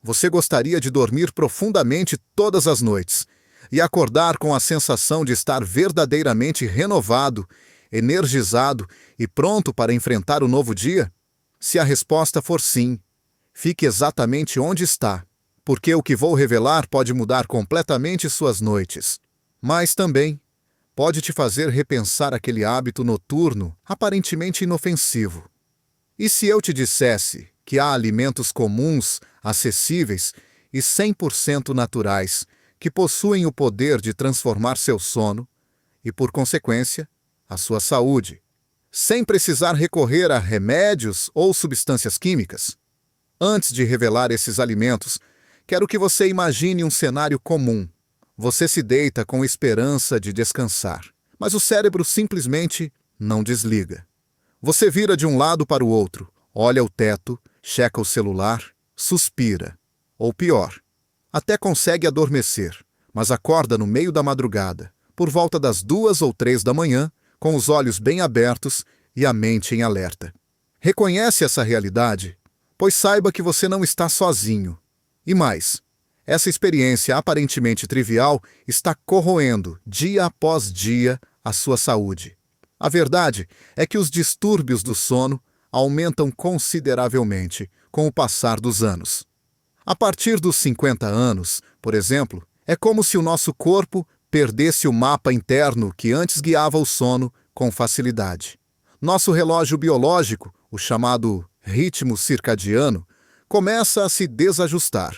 Você gostaria de dormir profundamente todas as noites e acordar com a sensação de estar verdadeiramente renovado, energizado e pronto para enfrentar o novo dia? Se a resposta for sim, fique exatamente onde está, porque o que vou revelar pode mudar completamente suas noites, mas também pode te fazer repensar aquele hábito noturno aparentemente inofensivo. E se eu te dissesse que há alimentos comuns, acessíveis e 100% naturais que possuem o poder de transformar seu sono e, por consequência, a sua saúde, sem precisar recorrer a remédios ou substâncias químicas? Antes de revelar esses alimentos, quero que você imagine um cenário comum. Você se deita com esperança de descansar, mas o cérebro simplesmente não desliga. Você vira de um lado para o outro, olha o teto, checa o celular, suspira. Ou pior, até consegue adormecer, mas acorda no meio da madrugada, por volta das 2 ou 3 da manhã, com os olhos bem abertos e a mente em alerta. Reconhece essa realidade? Pois saiba que você não está sozinho. E mais, essa experiência aparentemente trivial está corroendo, dia após dia, a sua saúde. A verdade é que os distúrbios do sono aumentam consideravelmente com o passar dos anos. A partir dos 50 anos, por exemplo, é como se o nosso corpo perdesse o mapa interno que antes guiava o sono com facilidade. Nosso relógio biológico, o chamado ritmo circadiano, começa a se desajustar.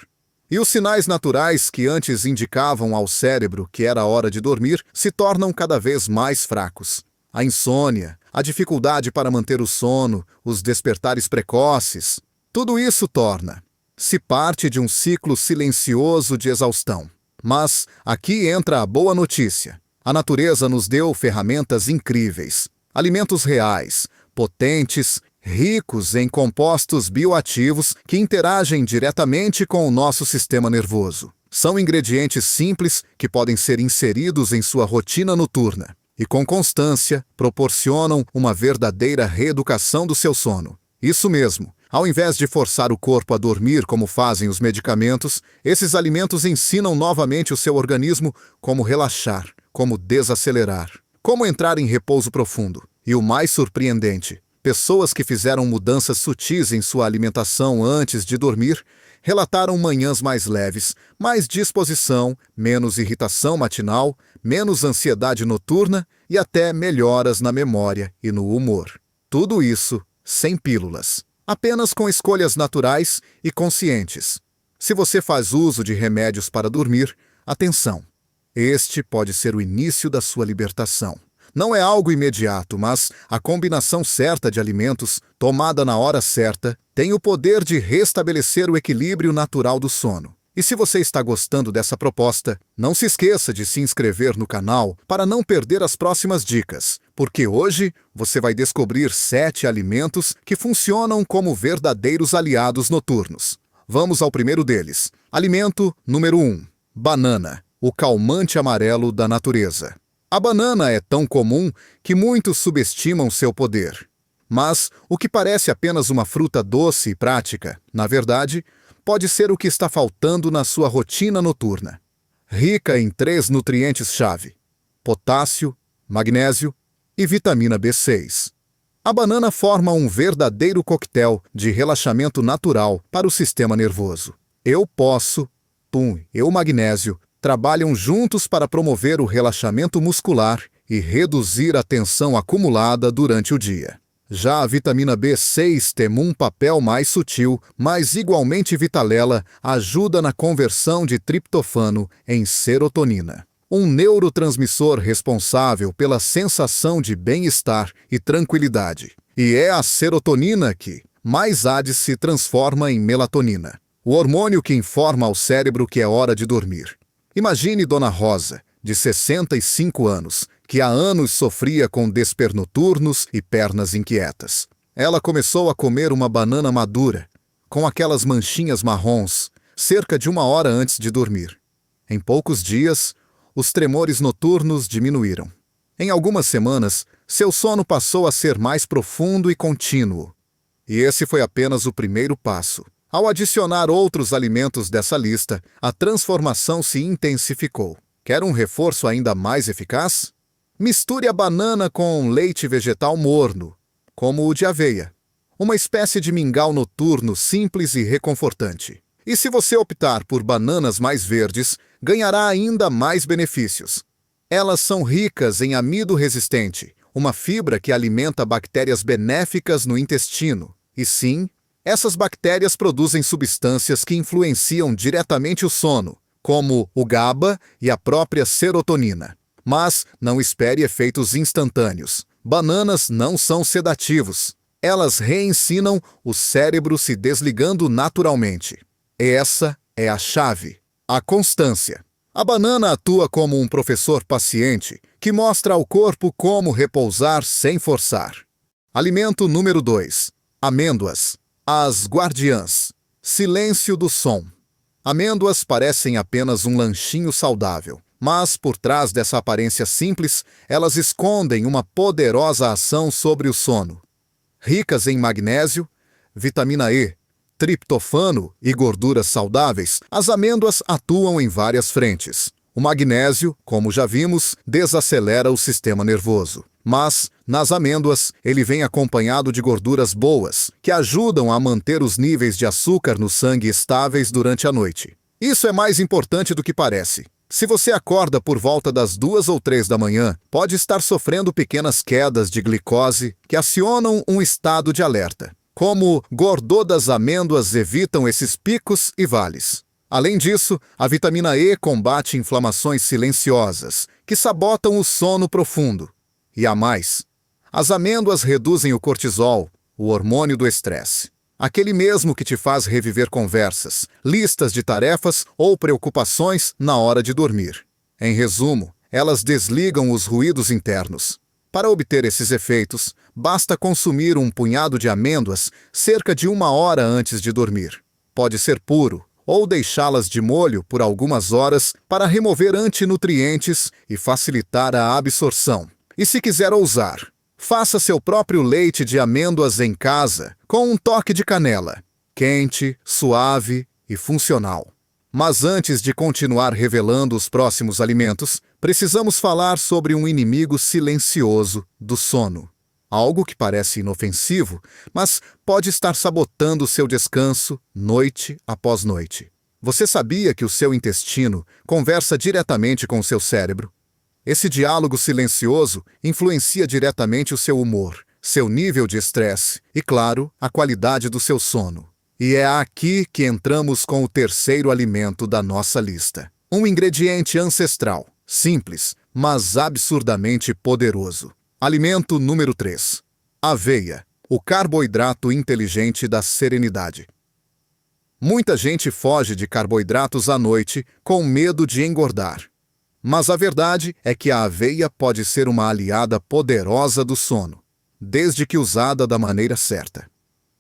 E os sinais naturais que antes indicavam ao cérebro que era hora de dormir se tornam cada vez mais fracos. A insônia, a dificuldade para manter o sono, os despertares precoces, tudo isso torna-se parte de um ciclo silencioso de exaustão. Mas aqui entra a boa notícia. A natureza nos deu ferramentas incríveis, alimentos reais, potentes, ricos em compostos bioativos que interagem diretamente com o nosso sistema nervoso. São ingredientes simples que podem ser inseridos em sua rotina noturna e, com constância, proporcionam uma verdadeira reeducação do seu sono. Isso mesmo. Ao invés de forçar o corpo a dormir como fazem os medicamentos, esses alimentos ensinam novamente o seu organismo como relaxar, como desacelerar, como entrar em repouso profundo. E o mais surpreendente, pessoas que fizeram mudanças sutis em sua alimentação antes de dormir relataram manhãs mais leves, mais disposição, menos irritação matinal, menos ansiedade noturna e até melhoras na memória e no humor. Tudo isso sem pílulas. Apenas com escolhas naturais e conscientes. Se você faz uso de remédios para dormir, atenção! Este pode ser o início da sua libertação. Não é algo imediato, mas a combinação certa de alimentos, tomada na hora certa, tem o poder de restabelecer o equilíbrio natural do sono. E se você está gostando dessa proposta, não se esqueça de se inscrever no canal para não perder as próximas dicas, porque hoje você vai descobrir 7 alimentos que funcionam como verdadeiros aliados noturnos. Vamos ao primeiro deles. Alimento número 1. Banana, o calmante amarelo da natureza. A banana é tão comum que muitos subestimam seu poder. Mas o que parece apenas uma fruta doce e prática, na verdade, pode ser o que está faltando na sua rotina noturna. Rica em 3 nutrientes-chave: potássio, magnésio e vitamina B6. A banana forma um verdadeiro coquetel de relaxamento natural para o sistema nervoso. E o magnésio trabalham juntos para promover o relaxamento muscular e reduzir a tensão acumulada durante o dia. Já a vitamina B6 tem um papel mais sutil, mas igualmente vitalela, ajuda na conversão de triptofano em serotonina, um neurotransmissor responsável pela sensação de bem-estar e tranquilidade. E é a serotonina que, mais tarde, se transforma em melatonina, o hormônio que informa ao cérebro que é hora de dormir. Imagine Dona Rosa, de 65 anos, que há anos sofria com despernoturnos e pernas inquietas. Ela começou a comer uma banana madura, com aquelas manchinhas marrons, cerca de 1 hora antes de dormir. Em poucos dias, os tremores noturnos diminuíram. Em algumas semanas, seu sono passou a ser mais profundo e contínuo. E esse foi apenas o primeiro passo. Ao adicionar outros alimentos dessa lista, a transformação se intensificou. Quer um reforço ainda mais eficaz? Misture a banana com leite vegetal morno, como o de aveia. Uma espécie de mingau noturno simples e reconfortante. E se você optar por bananas mais verdes, ganhará ainda mais benefícios. Elas são ricas em amido resistente, uma fibra que alimenta bactérias benéficas no intestino. E sim, essas bactérias produzem substâncias que influenciam diretamente o sono, como o GABA e a própria serotonina. Mas não espere efeitos instantâneos. Bananas não são sedativos. Elas reensinam o cérebro se desligando naturalmente. Essa é a chave, a constância. A banana atua como um professor paciente que mostra ao corpo como repousar sem forçar. Alimento número 2. Amêndoas. As guardiãs. Silêncio do som. Amêndoas parecem apenas um lanchinho saudável, mas por trás dessa aparência simples, elas escondem uma poderosa ação sobre o sono. Ricas em magnésio, vitamina E, triptofano e gorduras saudáveis, as amêndoas atuam em várias frentes. O magnésio, como já vimos, desacelera o sistema nervoso. Mas, nas amêndoas, ele vem acompanhado de gorduras boas, que ajudam a manter os níveis de açúcar no sangue estáveis durante a noite. Isso é mais importante do que parece. Se você acorda por volta das 2 ou 3 da manhã, pode estar sofrendo pequenas quedas de glicose que acionam um estado de alerta. Como gordô das amêndoas evitam esses picos e vales. Além disso, a vitamina E combate inflamações silenciosas, que sabotam o sono profundo. E há mais. As amêndoas reduzem o cortisol, o hormônio do estresse. Aquele mesmo que te faz reviver conversas, listas de tarefas ou preocupações na hora de dormir. Em resumo, elas desligam os ruídos internos. Para obter esses efeitos, basta consumir um punhado de amêndoas cerca de 1 hora antes de dormir. Pode ser puro, ou deixá-las de molho por algumas horas para remover antinutrientes e facilitar a absorção. E se quiser ousar, faça seu próprio leite de amêndoas em casa, com um toque de canela, quente, suave e funcional. Mas antes de continuar revelando os próximos alimentos, precisamos falar sobre um inimigo silencioso do sono. Algo que parece inofensivo, mas pode estar sabotando seu descanso noite após noite. Você sabia que o seu intestino conversa diretamente com o seu cérebro? Esse diálogo silencioso influencia diretamente o seu humor, seu nível de estresse e, claro, a qualidade do seu sono. E é aqui que entramos com o terceiro alimento da nossa lista. Um ingrediente ancestral, simples, mas absurdamente poderoso. Alimento número 3. Aveia, o carboidrato inteligente da serenidade. Muita gente foge de carboidratos à noite com medo de engordar. Mas a verdade é que a aveia pode ser uma aliada poderosa do sono, desde que usada da maneira certa.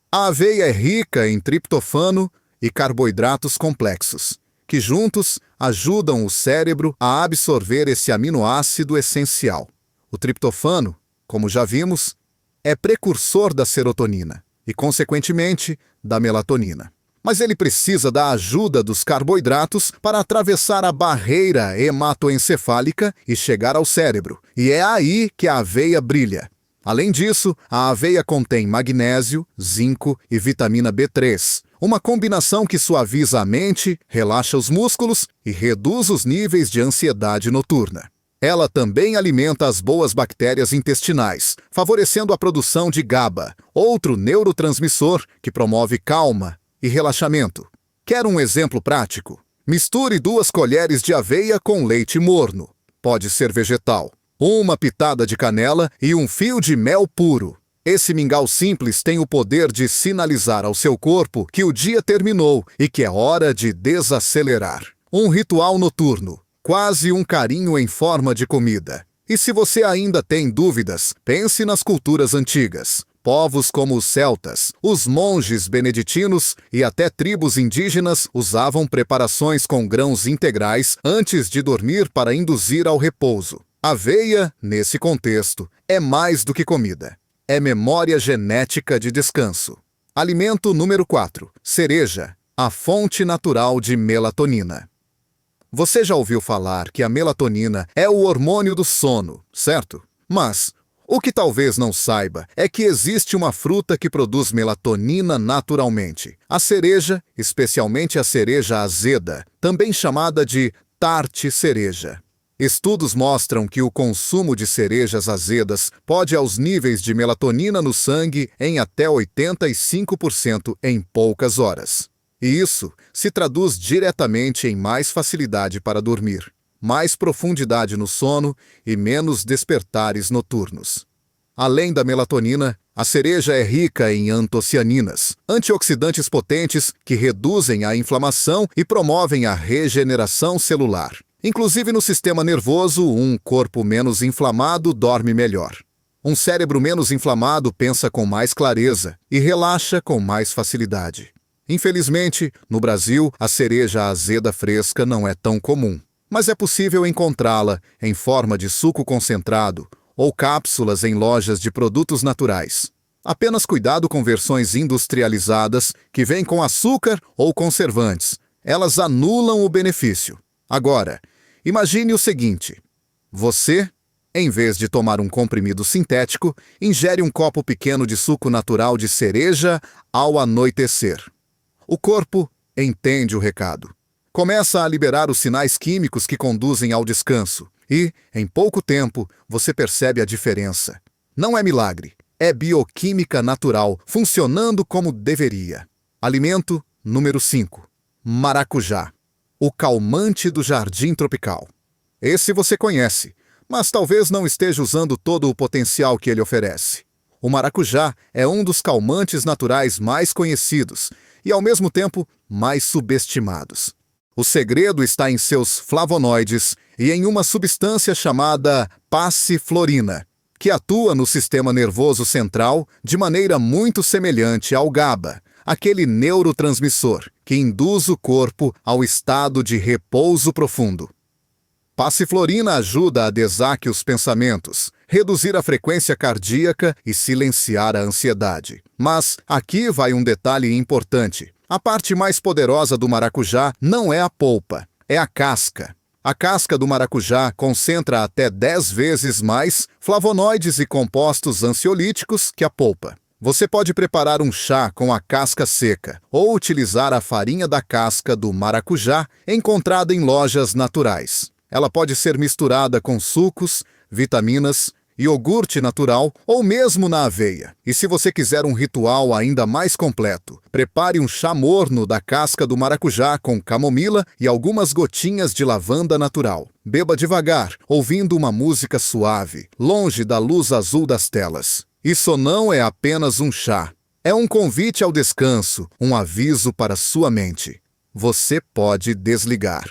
A aveia é rica em triptofano e carboidratos complexos, que juntos ajudam o cérebro a absorver esse aminoácido essencial. O triptofano, como já vimos, é precursor da serotonina e, consequentemente, da melatonina. Mas ele precisa da ajuda dos carboidratos para atravessar a barreira hematoencefálica e chegar ao cérebro. E é aí que a aveia brilha. Além disso, a aveia contém magnésio, zinco e vitamina B3, uma combinação que suaviza a mente, relaxa os músculos e reduz os níveis de ansiedade noturna. Ela também alimenta as boas bactérias intestinais, favorecendo a produção de GABA, outro neurotransmissor que promove calma e relaxamento. Quer um exemplo prático? Misture 2 colheres de aveia com leite morno. Pode ser vegetal. 1 pitada de canela e um fio de mel puro. Esse mingau simples tem o poder de sinalizar ao seu corpo que o dia terminou e que é hora de desacelerar. Um ritual noturno, quase um carinho em forma de comida. E se você ainda tem dúvidas, pense nas culturas antigas. Povos como os celtas, os monges beneditinos e até tribos indígenas usavam preparações com grãos integrais antes de dormir para induzir ao repouso. Aveia, nesse contexto, é mais do que comida. É memória genética de descanso. Alimento número 4. Cereja, a fonte natural de melatonina. Você já ouviu falar que a melatonina é o hormônio do sono, certo? Mas o que talvez não saiba é que existe uma fruta que produz melatonina naturalmente. A cereja, especialmente a cereja azeda, também chamada de tarte cereja. Estudos mostram que o consumo de cerejas azedas pode aos níveis de melatonina no sangue em até 85% em poucas horas. E isso se traduz diretamente em mais facilidade para dormir, mais profundidade no sono e menos despertares noturnos. Além da melatonina, a cereja é rica em antocianinas, antioxidantes potentes que reduzem a inflamação e promovem a regeneração celular. Inclusive no sistema nervoso, um corpo menos inflamado dorme melhor. Um cérebro menos inflamado pensa com mais clareza e relaxa com mais facilidade. Infelizmente, no Brasil, a cereja azeda fresca não é tão comum, mas é possível encontrá-la em forma de suco concentrado ou cápsulas em lojas de produtos naturais. Apenas cuidado com versões industrializadas que vêm com açúcar ou conservantes. Elas anulam o benefício. Agora, imagine o seguinte: você, em vez de tomar um comprimido sintético, ingere um copo pequeno de suco natural de cereja ao anoitecer. O corpo entende o recado. Começa a liberar os sinais químicos que conduzem ao descanso e, em pouco tempo, você percebe a diferença. Não é milagre, é bioquímica natural, funcionando como deveria. Alimento número 5. Maracujá, o calmante do jardim tropical. Esse você conhece, mas talvez não esteja usando todo o potencial que ele oferece. O maracujá é um dos calmantes naturais mais conhecidos e, ao mesmo tempo, mais subestimados. O segredo está em seus flavonoides e em uma substância chamada passiflorina, que atua no sistema nervoso central de maneira muito semelhante ao GABA, aquele neurotransmissor que induz o corpo ao estado de repouso profundo. Passiflorina ajuda a desaque os pensamentos, reduzir a frequência cardíaca e silenciar a ansiedade. Mas aqui vai um detalhe importante. A parte mais poderosa do maracujá não é a polpa, é a casca. A casca do maracujá concentra até 10 vezes mais flavonoides e compostos ansiolíticos que a polpa. Você pode preparar um chá com a casca seca ou utilizar a farinha da casca do maracujá encontrada em lojas naturais. Ela pode ser misturada com sucos, vitaminas, iogurte natural ou mesmo na aveia. E se você quiser um ritual ainda mais completo, prepare um chá morno da casca do maracujá com camomila e algumas gotinhas de lavanda natural. Beba devagar, ouvindo uma música suave, longe da luz azul das telas. Isso não é apenas um chá. É um convite ao descanso, um aviso para sua mente. Você pode desligar.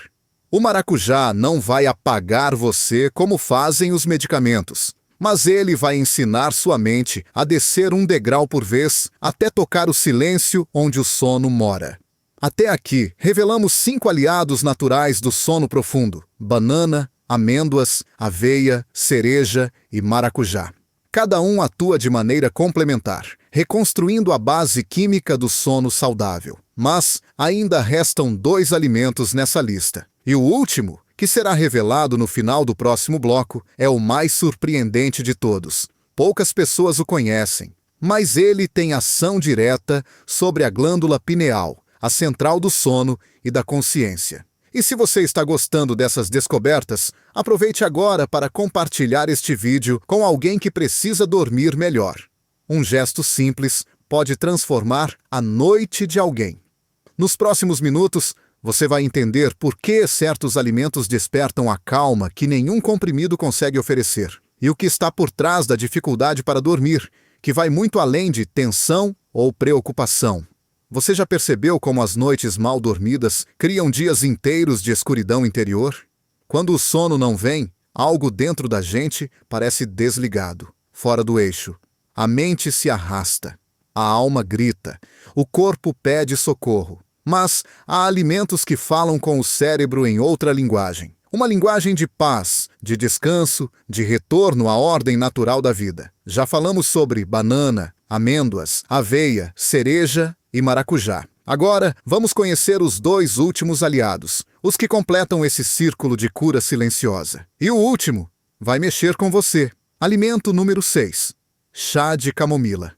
O maracujá não vai apagar você como fazem os medicamentos, mas ele vai ensinar sua mente a descer um degrau por vez até tocar o silêncio onde o sono mora. Até aqui, revelamos 5 aliados naturais do sono profundo: banana, amêndoas, aveia, cereja e maracujá. Cada um atua de maneira complementar, reconstruindo a base química do sono saudável. Mas ainda restam 2 alimentos nessa lista. E o último, que será revelado no final do próximo bloco, é o mais surpreendente de todos. Poucas pessoas o conhecem, mas ele tem ação direta sobre a glândula pineal, a central do sono e da consciência. E se você está gostando dessas descobertas, aproveite agora para compartilhar este vídeo com alguém que precisa dormir melhor. Um gesto simples pode transformar a noite de alguém. Nos próximos minutos, você vai entender por que certos alimentos despertam a calma que nenhum comprimido consegue oferecer, e o que está por trás da dificuldade para dormir, que vai muito além de tensão ou preocupação. Você já percebeu como as noites mal dormidas criam dias inteiros de escuridão interior? Quando o sono não vem, algo dentro da gente parece desligado, fora do eixo. A mente se arrasta, a alma grita, o corpo pede socorro. Mas há alimentos que falam com o cérebro em outra linguagem. Uma linguagem de paz, de descanso, de retorno à ordem natural da vida. Já falamos sobre banana, amêndoas, aveia, cereja e maracujá. Agora, vamos conhecer os 2 últimos aliados, os que completam esse círculo de cura silenciosa. E o último vai mexer com você. Alimento número 6. Chá de camomila.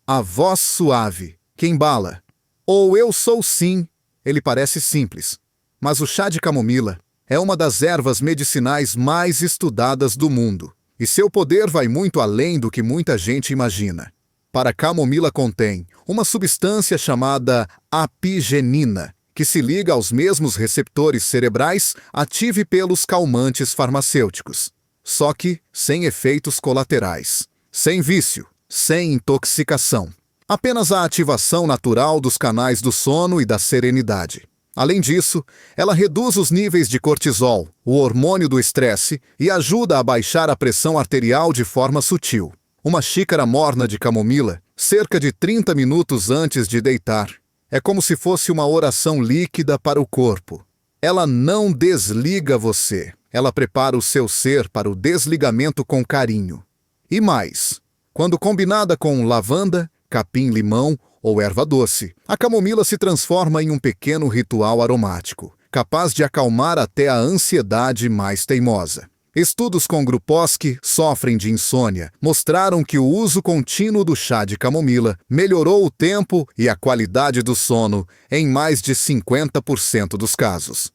A voz suave, que embala. Ou eu sou sim, ele parece simples. Mas o chá de camomila é uma das ervas medicinais mais estudadas do mundo. E seu poder vai muito além do que muita gente imagina. Para camomila contém uma substância chamada apigenina, que se liga aos mesmos receptores cerebrais ative pelos calmantes farmacêuticos. Só que sem efeitos colaterais, sem vício, sem intoxicação. Apenas a ativação natural dos canais do sono e da serenidade. Além disso, ela reduz os níveis de cortisol, o hormônio do estresse, e ajuda a baixar a pressão arterial de forma sutil. Uma xícara morna de camomila, cerca de 30 minutos antes de deitar, é como se fosse uma oração líquida para o corpo. Ela não desliga você, ela prepara o seu ser para o desligamento com carinho. E mais, quando combinada com lavanda, capim-limão ou erva doce, a camomila se transforma em um pequeno ritual aromático, capaz de acalmar até a ansiedade mais teimosa. Estudos com grupos que sofrem de insônia mostraram que o uso contínuo do chá de camomila melhorou o tempo e a qualidade do sono em mais de 50% dos casos.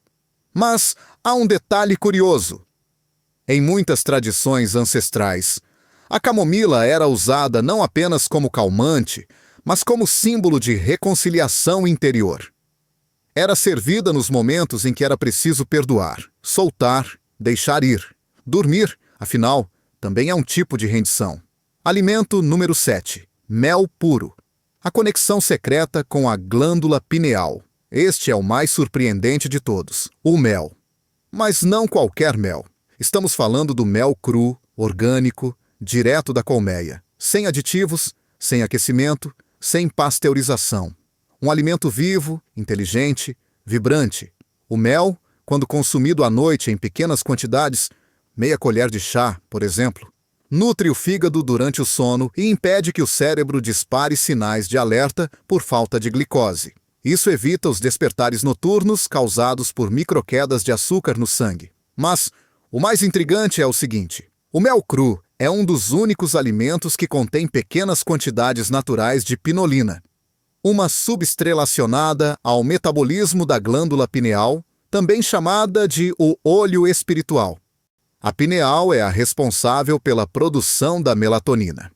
Mas há um detalhe curioso. Em muitas tradições ancestrais, a camomila era usada não apenas como calmante, mas como símbolo de reconciliação interior. Era servida nos momentos em que era preciso perdoar, soltar, deixar ir. Dormir, afinal, também é um tipo de rendição. Alimento número 7. Mel puro. A conexão secreta com a glândula pineal. Este é o mais surpreendente de todos, o mel. Mas não qualquer mel. Estamos falando do mel cru, orgânico, direto da colmeia, sem aditivos, sem aquecimento, sem pasteurização. Um alimento vivo, inteligente, vibrante. O mel, quando consumido à noite em pequenas quantidades, meia colher de chá, por exemplo, nutre o fígado durante o sono e impede que o cérebro dispare sinais de alerta por falta de glicose. Isso evita os despertares noturnos causados por microquedas de açúcar no sangue. Mas o mais intrigante é o seguinte: o mel cru é um dos únicos alimentos que contém pequenas quantidades naturais de pinolina, uma subestrelacionada ao metabolismo da glândula pineal, também chamada de o olho espiritual. A pineal é a responsável pela produção da melatonina.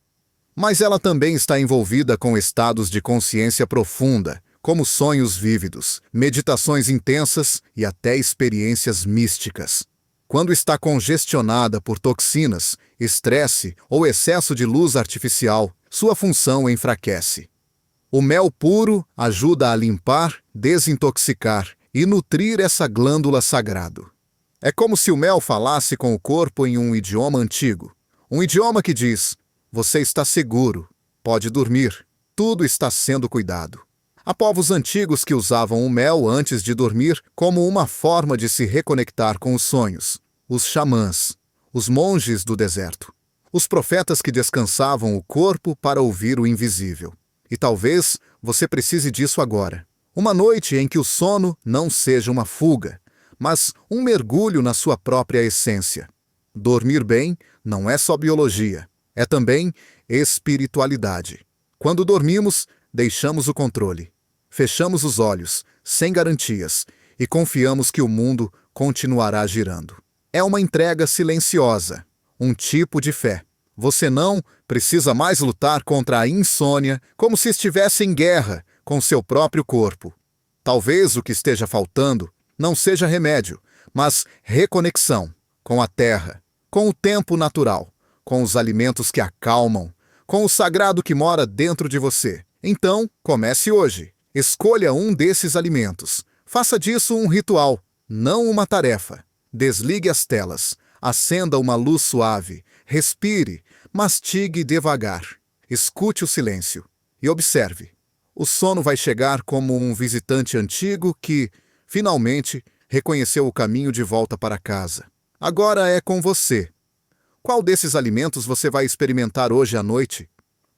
Mas ela também está envolvida com estados de consciência profunda, como sonhos vívidos, meditações intensas e até experiências místicas. Quando está congestionada por toxinas, estresse ou excesso de luz artificial, sua função enfraquece. O mel puro ajuda a limpar, desintoxicar e nutrir essa glândula sagrada. É como se o mel falasse com o corpo em um idioma antigo. Um idioma que diz: você está seguro, pode dormir, tudo está sendo cuidado. Há povos antigos que usavam o mel antes de dormir como uma forma de se reconectar com os sonhos. Os xamãs, os monges do deserto, os profetas que descansavam o corpo para ouvir o invisível. E talvez você precise disso agora. Uma noite em que o sono não seja uma fuga, mas um mergulho na sua própria essência. Dormir bem não é só biologia, é também espiritualidade. Quando dormimos, deixamos o controle. Fechamos os olhos, sem garantias, e confiamos que o mundo continuará girando. É uma entrega silenciosa, um tipo de fé. Você não precisa mais lutar contra a insônia como se estivesse em guerra com seu próprio corpo. Talvez o que esteja faltando não seja remédio, mas reconexão com a terra, com o tempo natural, com os alimentos que acalmam, com o sagrado que mora dentro de você. Então, comece hoje. Escolha um desses alimentos. Faça disso um ritual, não uma tarefa. Desligue as telas, acenda uma luz suave, respire, mastigue devagar. Escute o silêncio e observe. O sono vai chegar como um visitante antigo que, finalmente, reconheceu o caminho de volta para casa. Agora é com você. Qual desses alimentos você vai experimentar hoje à noite?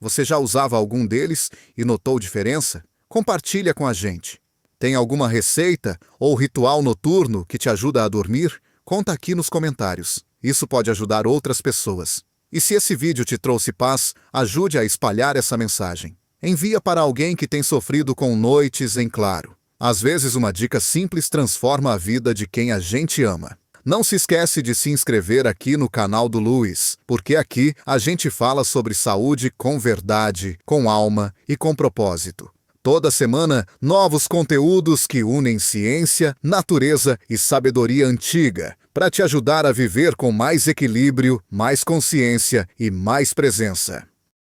Você já usava algum deles e notou diferença? Compartilha com a gente. Tem alguma receita ou ritual noturno que te ajuda a dormir? Conta aqui nos comentários. Isso pode ajudar outras pessoas. E se esse vídeo te trouxe paz, ajude a espalhar essa mensagem. Envia para alguém que tem sofrido com noites em claro. Às vezes uma dica simples transforma a vida de quem a gente ama. Não se esquece de se inscrever aqui no canal do Luiz, porque aqui a gente fala sobre saúde com verdade, com alma e com propósito. Toda semana, novos conteúdos que unem ciência, natureza e sabedoria antiga, para te ajudar a viver com mais equilíbrio, mais consciência e mais presença.